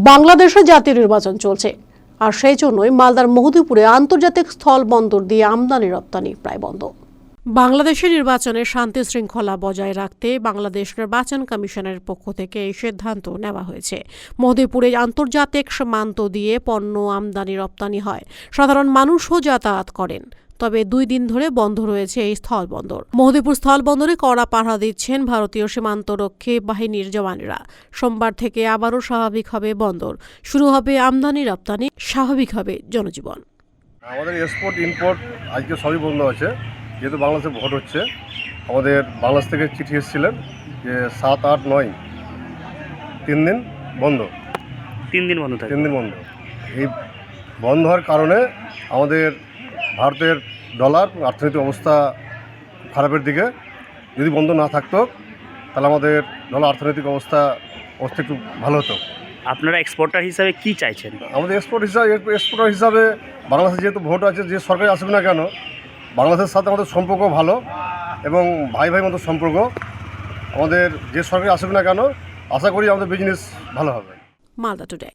বাংলাদেশে জাতীয় নির্বাচন চলছে, আর সেই জন্যই মালদার মহদীপুরে আন্তর্জাতিক স্থল বন্দর দিয়ে আমদানি রপ্তানি প্রায় বন্ধ। বাংলাদেশের নির্বাচনে শান্তি শৃঙ্খলা বজায় রাখতে বাংলাদেশ নির্বাচন কমিশনের পক্ষ থেকে এই সিদ্ধান্ত নেওয়া হয়েছে। মহদীপুরে আন্তর্জাতিক সীমান্ত দিয়ে পণ্য আমদানি রপ্তানি হয়, সাধারণ মানুষও যাতায়াত করেন। তবে 2 দিন ধরে বন্ধ রয়েছে এই স্থলবন্দর। মহদীপুর স্থলবন্দরে কড়া পাহারা দিচ্ছেন ভারতীয় সীমান্তরক্ষী বাহিনীর জওয়ানেরা। সোমবার থেকে আবারও স্বাভাবিক হবে বন্দর, শুরু হবে আমদানি রপ্তানি, স্বাভাবিক হবে জনজীবন। আমাদের এক্সপোর্ট ইম্পোর্ট আজকে সবই বন্ধ আছে, যেহেতু বাংলাদেশে ভোট হচ্ছে। আমাদের বাংলাদেশ থেকে চিঠি এসেছিলেন যে 7, 8, 9 3 দিন বন্ধ। 3 দিন বন্ধ থাকে। 3 দিন বন্ধ। এই বন্ধ হওয়ার কারণে আমাদের ভারতের ডলার অর্থনৈতিক অবস্থা খারাপের দিকে। যদি বন্ধ না থাকতো তাহলে আমাদের ডলার অর্থনৈতিক অবস্থা একটু ভালো হতো। আপনারা এক্সপোর্টার হিসাবে কি চাইছেন? আমাদের এক্সপোর্টার হিসাবে বাংলাদেশে যেহেতু ভোট আছে, যে সরকারি আসুক না কেন, বাংলাদেশের সাথে আমাদের সম্পর্ক ভালো এবং ভাই ভাই মতো সম্পর্ক। আমাদের যে সরকারি আসুক না কেন, আশা করি আমাদের বিজনেস ভালো হবে। মালদা টুডে।